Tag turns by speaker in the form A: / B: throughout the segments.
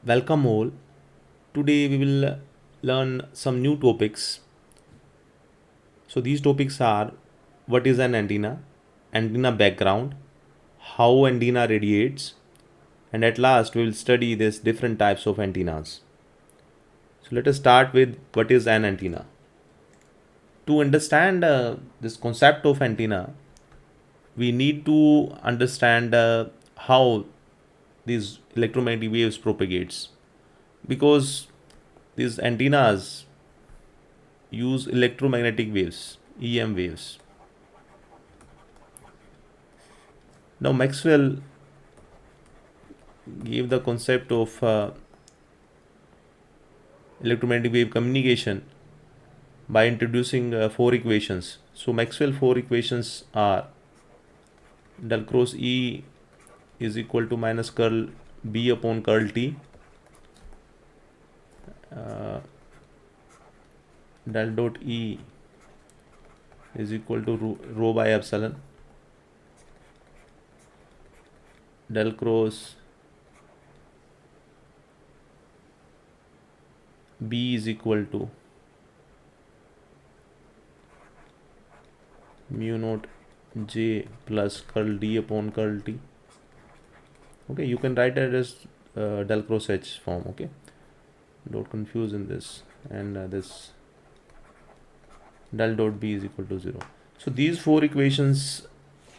A: Welcome all. Today we will learn some new topics. So these topics are what is an antenna background, how antenna radiates, and at last we will study these different types of antennas. So let us start with what is an antenna. To understand this concept of antenna, we need to understand how these electromagnetic waves propagates because these antennas use electromagnetic waves, EM waves. Now, Maxwell gave the concept of electromagnetic wave communication by introducing four equations. So, Maxwell four equations are del cross E is equal to minus curl B upon curl T, del dot E is equal to rho by epsilon, del cross B is equal to mu naught J plus curl D upon curl T. Okay, you can write it as del cross H form. Okay, don't confuse in this, and this del dot B is equal to 0. So these four equations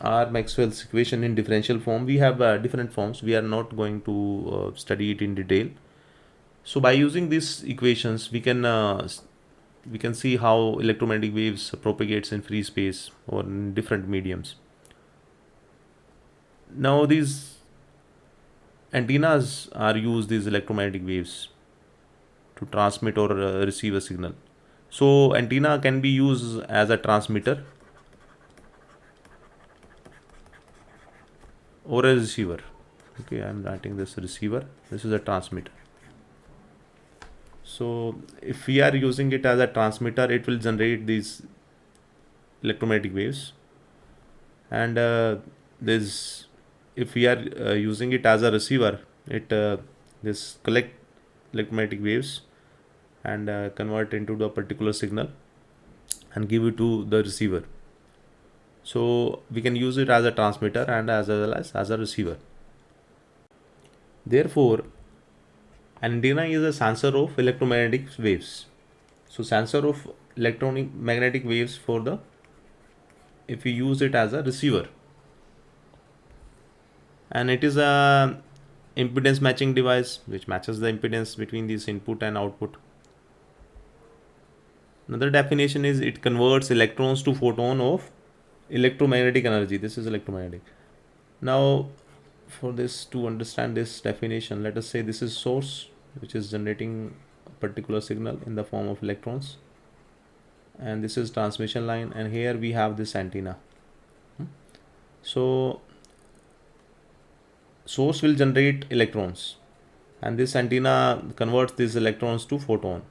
A: are Maxwell's equation in differential form. We have different forms. We are not going to study it in detail. So by using these equations, we can see how electromagnetic waves propagates in free space or in different mediums. Now these antennas are used these electromagnetic waves to transmit or receive a signal. So antenna can be used as a transmitter or a receiver. Okay, I'm writing this receiver. This is a transmitter. So if we are using it as a transmitter, it will generate these electromagnetic waves. And this, if we are using it as a receiver, it this collect electromagnetic waves and convert into the particular signal and give it to the receiver. So we can use it as a transmitter and as well as a receiver. Therefore, an antenna is a sensor of electromagnetic waves. So sensor of electromagnetic waves for the, if we use it as a receiver, and it is a impedance matching device which matches the impedance between this input and output. Another definition is it converts electrons to photon of electromagnetic energy. This is electromagnetic. Now for this, to understand this definition, let us say this is source which is generating a particular signal in the form of electrons, and this is transmission line, and here we have this antenna. So source will generate electrons and this antenna converts these electrons to photon,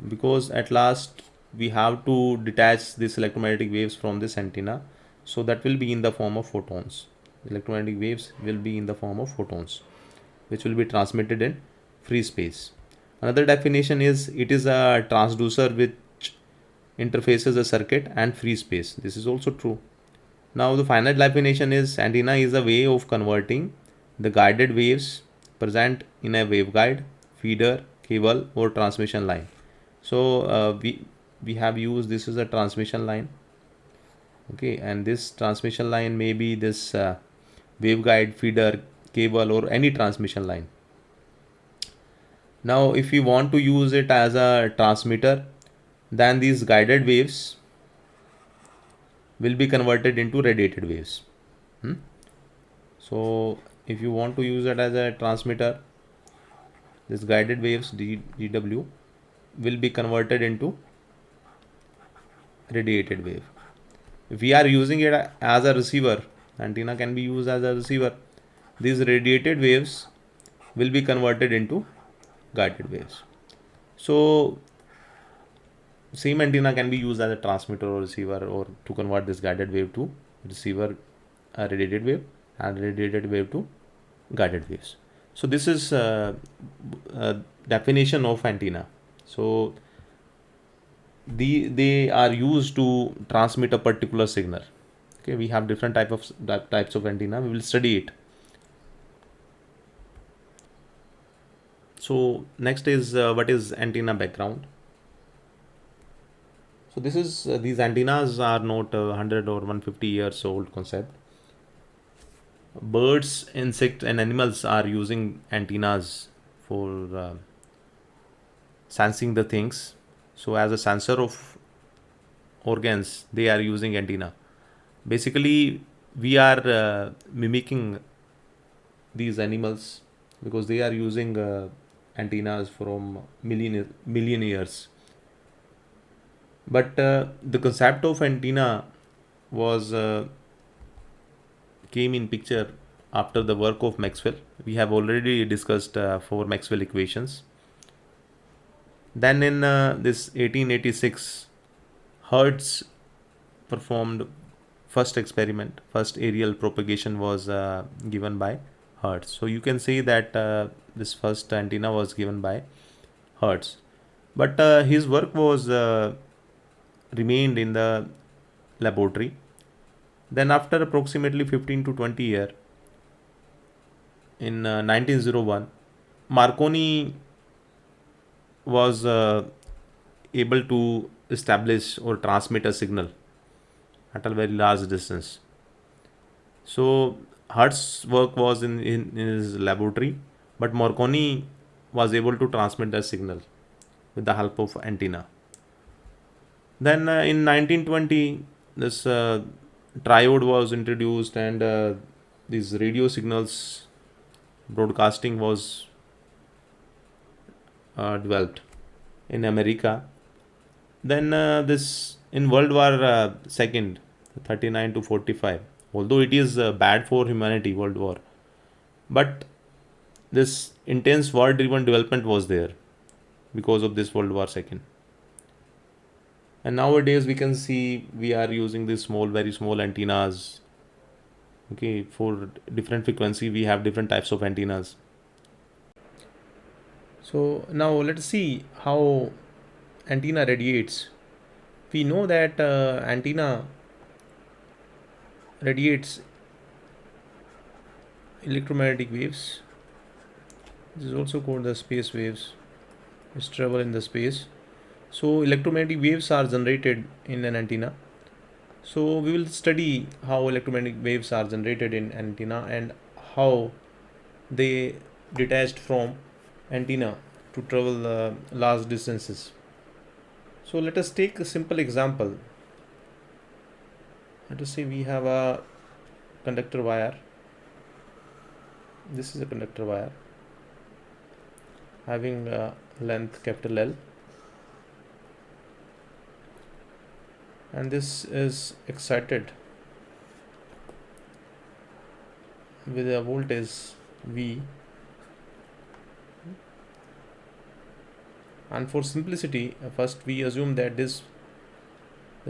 A: because at last we have to detach these electromagnetic waves from this antenna, so that will be in the form of photons. Electromagnetic waves will be in the form of photons which will be transmitted in free space. Another definition is it is a transducer which interfaces a circuit and free space. This is also true. Now the final definition is antenna is a way of converting the guided waves present in a waveguide, feeder, cable or transmission line. So we have used, this is a transmission line. Okay, and this transmission line may be this waveguide, feeder, cable or any transmission line. Now if we want to use it as a transmitter, then these guided waves will be converted into radiated waves. So if you want to use it as a transmitter, this guided waves GW will be converted into radiated wave. If we are using it as a receiver, antenna can be used as a receiver, these radiated waves will be converted into guided waves. So same antenna can be used as a transmitter or receiver, or to convert this guided wave to receiver radiated wave and radiated wave to guided waves. So this is definition of antenna. So they are used to transmit a particular signal. Okay, we have different types of antenna. We will study it. So next is what is antenna background. So this is these antennas are not 100 or 150 years old concept. Birds, insects, and animals are using antennas for sensing the things. So as a sensor of organs, they are using antenna. Basically, we are mimicking these animals because they are using antennas from million years. But the concept of antenna was came in picture after the work of Maxwell. We have already discussed four Maxwell equations. Then in this 1886, Hertz performed first experiment. First aerial propagation was given by Hertz. So you can say that this first antenna was given by Hertz. But his work was remained in the laboratory. Then after approximately 15 to 20 years, in 1901, Marconi was able to establish or transmit a signal at a very large distance. So Hertz's work was in his laboratory, but Marconi was able to transmit the signal with the help of antenna. Then in 1920, this triode was introduced, and these radio signals broadcasting was developed in America. Then this in World War Second, 39 to 45. Although it is bad for humanity, World War, but this intense war-driven development was there because of this World War Second. And nowadays we can see we are using these small, very small antennas. Okay, for different frequency we have different types of antennas. So now let's see how antenna radiates. We know that antenna radiates electromagnetic waves. This is also called the space waves, which travel in the space. So electromagnetic waves are generated in an antenna. So we will study how electromagnetic waves are generated in antenna and how they detached from antenna to travel large distances. So let us take a simple example. Let us say we have a conductor wire. This is a conductor wire having a length capital L, and this is excited with a voltage V, and for simplicity first we assume that this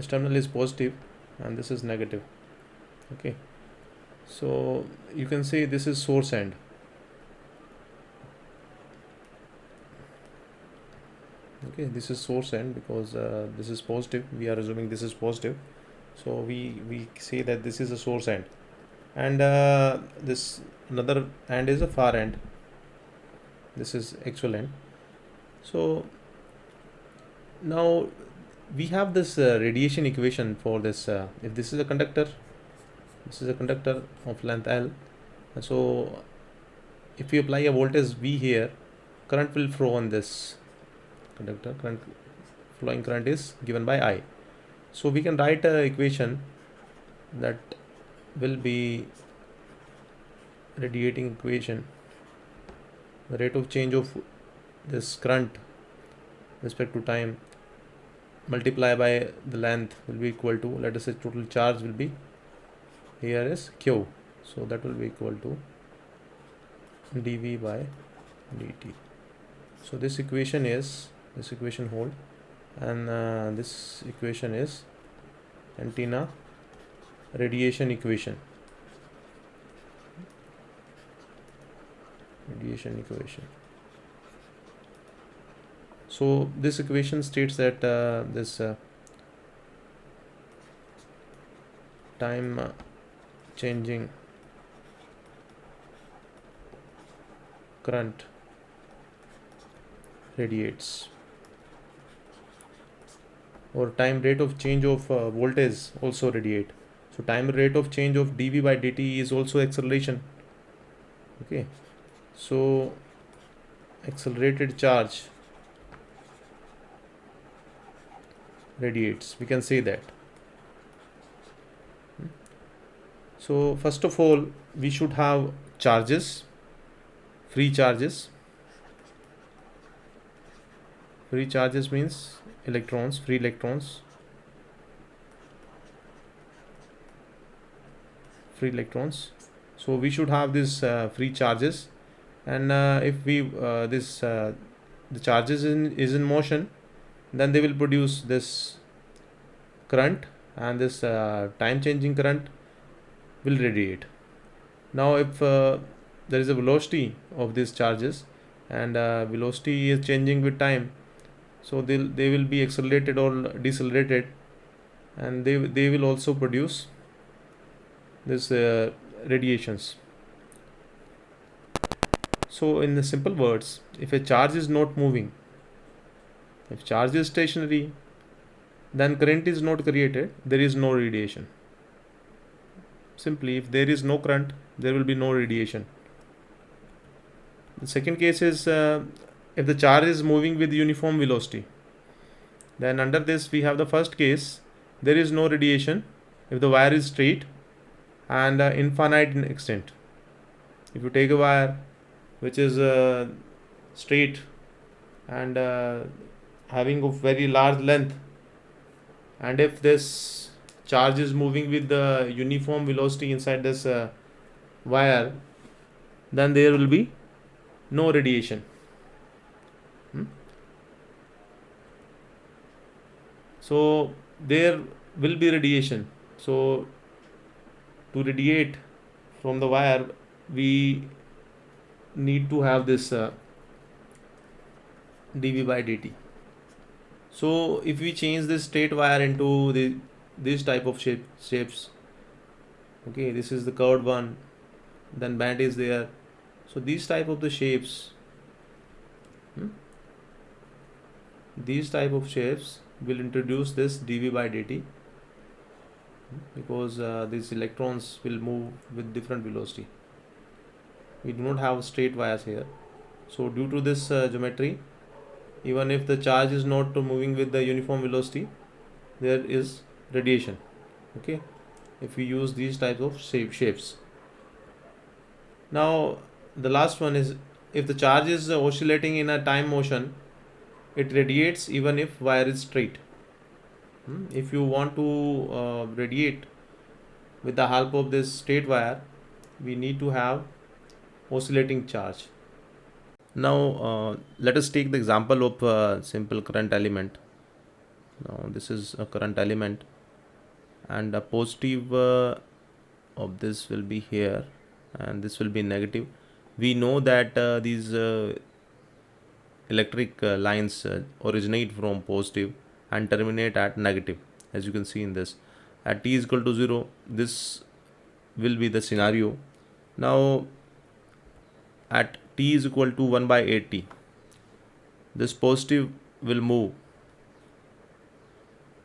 A: terminal is positive and this is negative. Okay, so you can say this is source end. Okay, this is source end because this is positive. We are assuming this is positive, so we say that this is a source end, and this another end is a far end. This is actual end. So now we have this radiation equation for this. If this is a conductor, this is a conductor of length L. So if we apply a voltage V here, current will flow on this conductor. Flowing current is given by I. So we can write a equation that will be radiating equation. The rate of change of this current respect to time multiply by the length will be equal to, let us say total charge will be here is Q, so that will be equal to dV by dt. So this equation hold, and this equation is antenna radiation equation. radiation equation. So this equation states that this time changing current radiates, or time rate of change of voltage also radiate. So time rate of change of dv by dt is also acceleration. Okay, so accelerated charge radiates, we can say that. So first of all, we should have charges, free charges. Free charges means electrons, free electrons. Free electrons. So we should have this free charges, and if we the charges is in motion, then they will produce this current, and this time changing current will radiate. Now if there is a velocity of these charges, and velocity is changing with time, so they will be accelerated or decelerated, and they will also produce this radiations. So in the simple words, if a charge is not moving, if charge is stationary, then current is not created, there is no radiation. Simply, if there is no current, there will be no radiation. The second case is if the charge is moving with uniform velocity. Then under this we have the first case, there is no radiation if the wire is straight and infinite in extent. If you take a wire which is straight and having a very large length, and if this charge is moving with the uniform velocity inside this wire, then there will be no radiation. So there will be radiation. So to radiate from the wire, we need to have this dV by dt. So if we change this straight wire into this type of shapes, okay, this is the curved one, then band is there. So these type of the shapes, these type of shapes will introduce this dV by dt, because these electrons will move with different velocity. We do not have straight wires here. So due to this geometry, even if the charge is not moving with the uniform velocity, there is radiation. Okay, if we use these types of shapes. Now the last one is, if the charge is oscillating in a time motion, it radiates even if wire is straight. If you want to radiate with the help of this straight wire, we need to have oscillating charge. Now let us take the example of a simple current element. Now this is a current element, and a positive of this will be here, and this will be negative. We know that these electric lines originate from positive and terminate at negative, as you can see in this. At t is equal to 0, this will be the scenario. Now at t is equal to 1 by 8t, this positive will move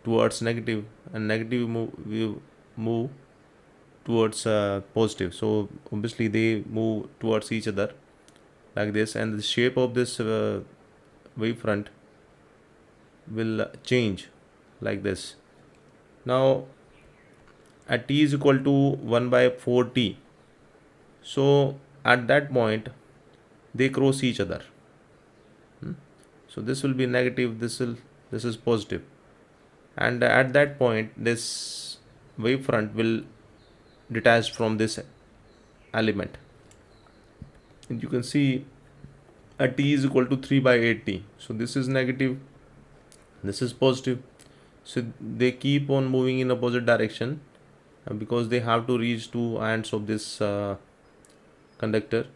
A: towards negative, and negative will move towards positive. So obviously they move towards each other like this, and the shape of this wavefront will change like this. Now at t is equal to 1 by 4t, so at that point they cross each other. So this will be negative, this is positive, and at that point this wavefront will detach from this element, and you can see at t is equal to 3 by 8t. So this is negative, this is positive. So they keep on moving in opposite direction because they have to reach two ends of this conductor,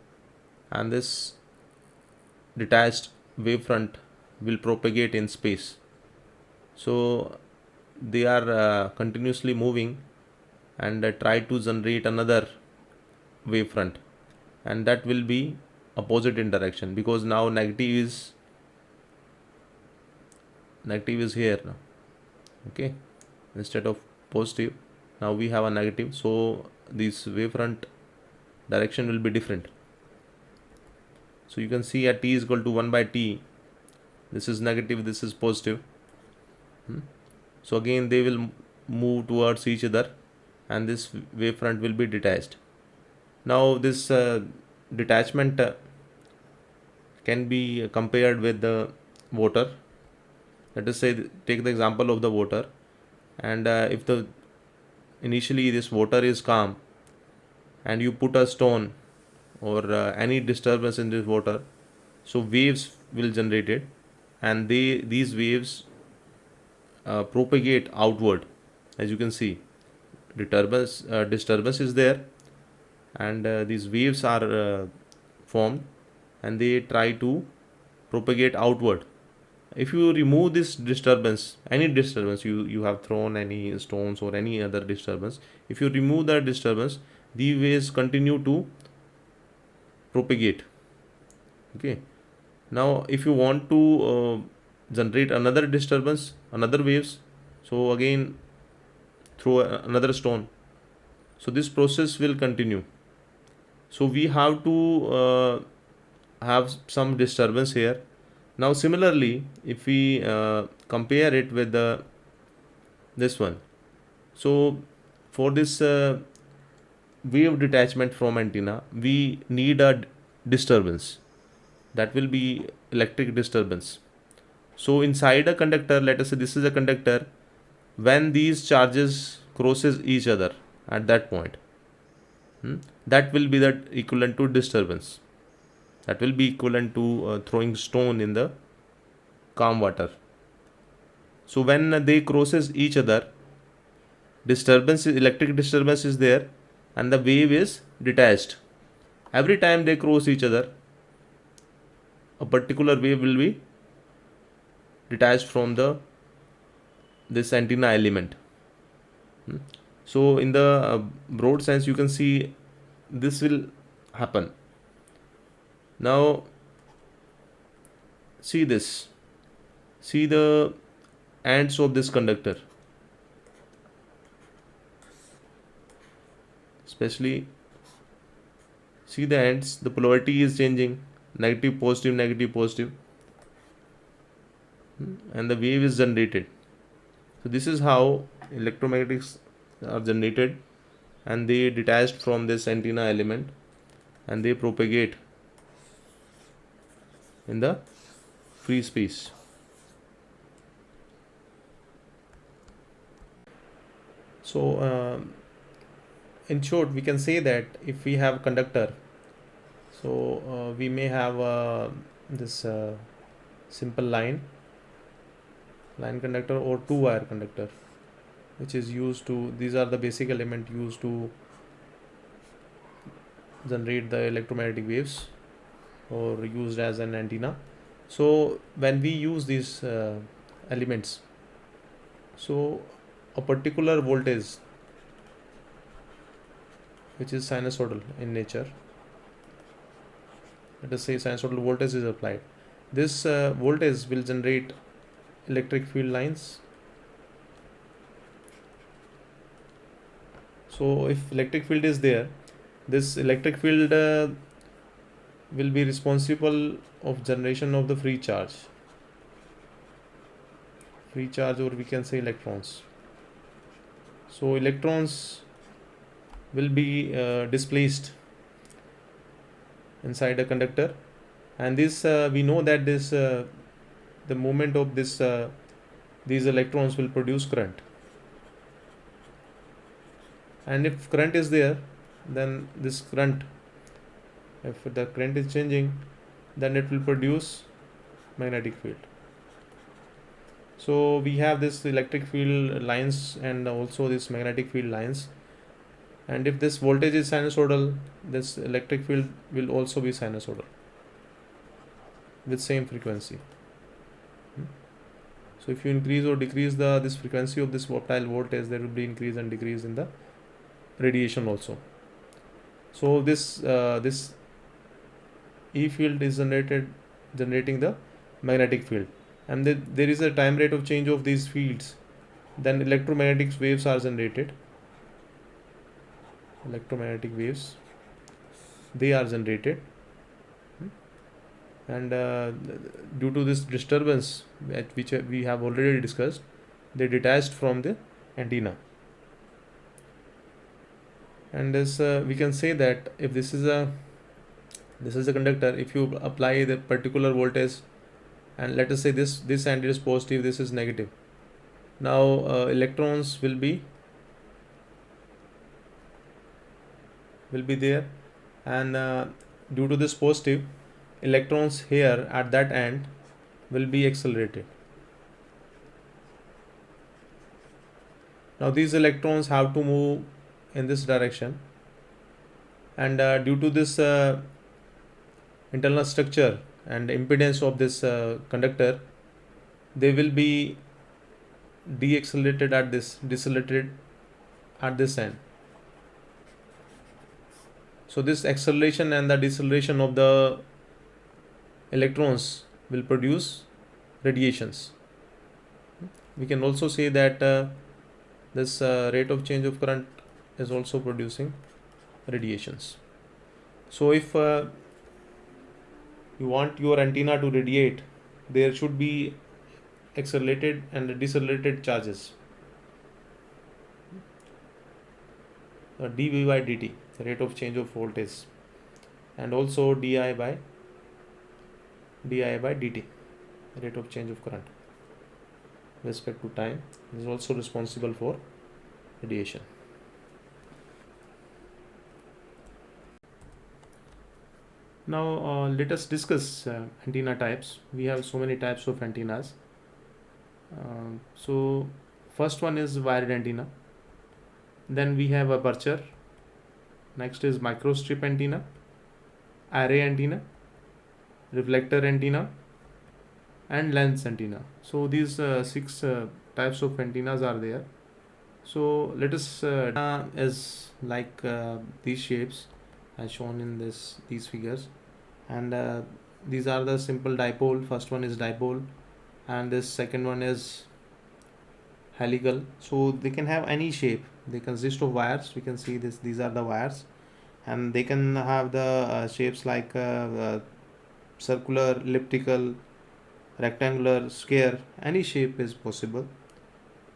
A: and this detached wavefront will propagate in space. So they are continuously moving and try to generate another wavefront, and that will be opposite in direction, because now negative is here now. Okay, instead of positive, now we have a negative, so this wavefront direction will be different. So you can see at t is equal to 1 by t, this is negative, this is positive. So again they will move towards each other, and this wavefront will be detached. Now this detachment can be compared with the water. Let us say, take the example of the water, and if the initially this water is calm and you put a stone or any disturbance in this water, so waves will generate it, and these waves propagate outward. As you can see, disturbance is there, and these waves are formed, and they try to propagate outward. If you remove this disturbance, any disturbance, you have thrown any stones or any other disturbance, if you remove that disturbance, the waves continue to propagate. Okay, now if you want to generate another disturbance, another waves, so again throw another stone, so this process will continue. So we have to have some disturbance here. Now similarly, if we compare it with this one, so for this wave detachment from antenna, we need a disturbance, that will be electric disturbance. So inside a conductor, let us say this is a conductor, when these charges crosses each other at that point, that will be that equivalent to disturbance, that will be equivalent to throwing stone in the calm water. So when they crosses each other, electric disturbance is there, and the wave is detached. Every time they cross each other, a particular wave will be detached from this antenna element. So in the broad sense, you can see this will happen. Now see this, see the ends of this conductor, especially see the ends, the polarity is changing, negative positive, negative positive, and the wave is generated. So this is how electromagnetics are generated, and they detached from this antenna element, and they propagate in the free space. So in short, we can say that if we have conductor, so we may have this simple line conductor or two wire conductor, which is used to, these are the basic element used to generate the electromagnetic waves or used as an antenna. So when we use these elements, so a particular voltage which is sinusoidal in nature, let us say sinusoidal voltage is applied, this voltage will generate electric field lines. So if electric field is there, this electric field will be responsible of generation of the free charge, or we can say electrons. So electrons will be displaced inside a conductor, and this we know that this the movement of these electrons will produce current, and if current is there, then this current, if the current is changing, then it will produce magnetic field. So we have this electric field lines and also this magnetic field lines, And if this voltage is sinusoidal, this electric field will also be sinusoidal with same frequency. So if you increase or decrease this frequency of this volatile voltage, there will be increase and decrease in the radiation also. So this E field is generating the magnetic field, and there is a time rate of change of these fields. Then electromagnetic waves are generated. Electromagnetic waves, they are generated, and due to this disturbance at which we have already discussed, they detached from the antenna. And this we can say that if this is a conductor, if you apply the particular voltage, and let us say this end is positive, this is negative, now electrons will be there, and due to this positive, electrons here at that end will be accelerated. Now these electrons have to move in this direction, and due to this internal structure and impedance of this conductor, they will be decelerated at this end. So this acceleration and the deceleration of the electrons will produce radiations. We can also say that this rate of change of current is also producing radiations. So if you want your antenna to radiate, there should be accelerated and decelerated charges. dV by dt, the rate of change of voltage, and also di by dt, rate of change of current with respect to time, is also responsible for radiation. Now let us discuss antenna types. We have so many types of antennas. So first one is wired antenna. Then we have aperture. Next is microstrip antenna, array antenna, reflector antenna, and lens antenna. So these six types of antennas are there. So let us is like these shapes as shown in these figures, and these are the simple dipole. First one is dipole, and this second one is helical. So they can have any shape. They consist of wires. We can see these are the wires, and they can have the shapes like circular, elliptical, rectangular, square. Any shape is possible,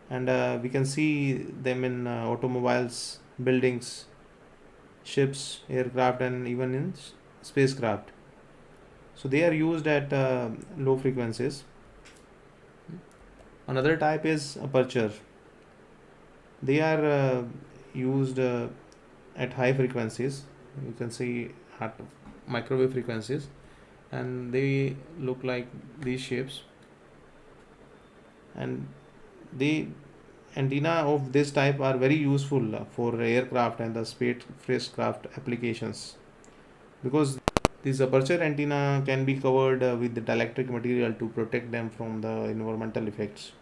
A: and we can see them in automobiles, buildings, ships, aircraft, and even in spacecraft. So they are used at low frequencies. Another type is aperture. They are used at high frequencies. You can see at microwave frequencies, and they look like these shapes. And the antenna of this type are very useful for aircraft and the spacecraft applications, because this aperture antenna can be covered with the dielectric material to protect them from the environmental effects.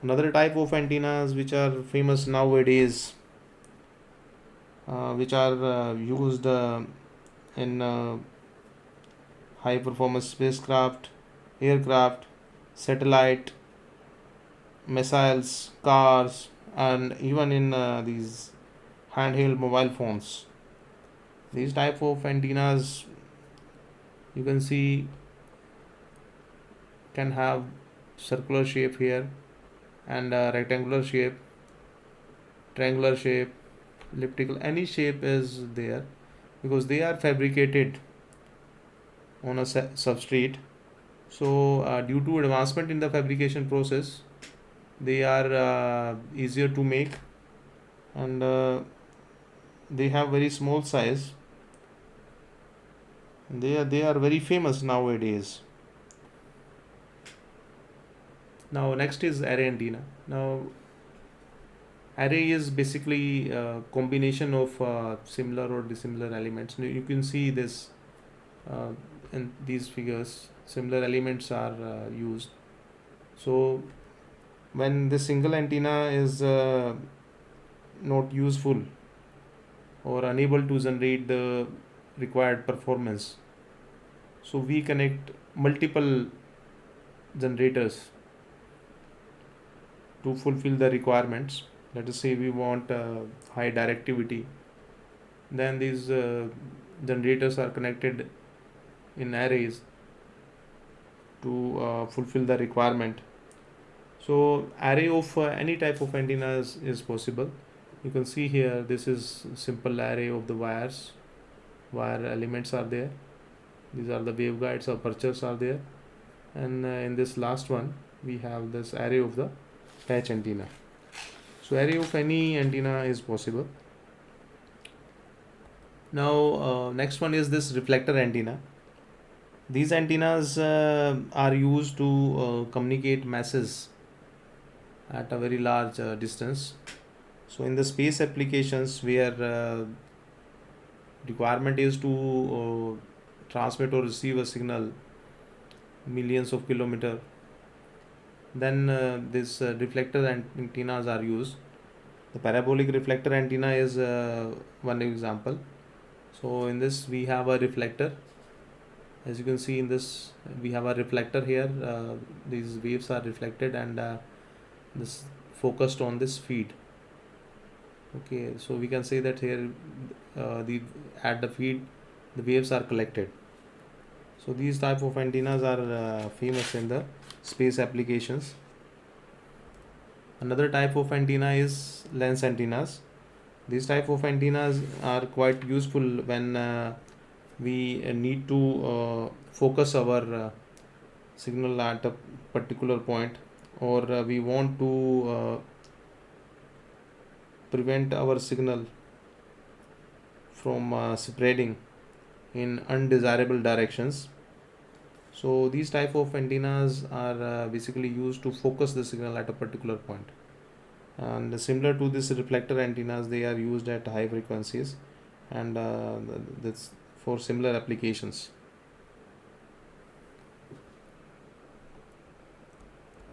A: Another type of antennas which are famous nowadays, which are used in high performance spacecraft, aircraft, satellite, missiles, cars, and even in these handheld mobile phones. These type of antennas, you can see, can have circular shape here, and rectangular shape, triangular shape, elliptical. Any shape is there, because they are fabricated on a substrate. So due to advancement in the fabrication process, they are easier to make, and they have very small size. They are very famous nowadays. Now next is array antenna. Now Array is basically a combination of similar or dissimilar elements. You can see this uh, in these figures. Similar elements are used. So when the single antenna is not useful or unable to generate the required performance, so we connect multiple generators to fulfill the requirements. Let us say we want high directivity, then these generators are connected in arrays to fulfill the requirement. So array of any type of antennas is possible. You can see here this is simple array of the wire elements are there. These are the waveguides, apertures are there, and in this last one we have this array of the patch antenna. So array of any antenna is possible. Now next one is this reflector antenna. These antennas are used to communicate masses at a very large distance. So in the space applications where requirement is to transmit or receive a signal millions of kilometer, then this reflector antennas are used. The parabolic reflector antenna is one example. So in this we have a reflector. As you can see in this, we have a reflector here. These waves are reflected and this focused on this feed. Okay, so we can say that here the at the feed the waves are collected. So these type of antennas are famous in the space applications. Another type of antenna is lens antennas. These type of antennas are quite useful when we need to focus our signal at a particular point, or we want to prevent our signal from spreading in undesirable directions. So these type of antennas are basically used to focus the signal at a particular point. And similar to this reflector antennas, they are used at high frequencies, and that's for similar applications.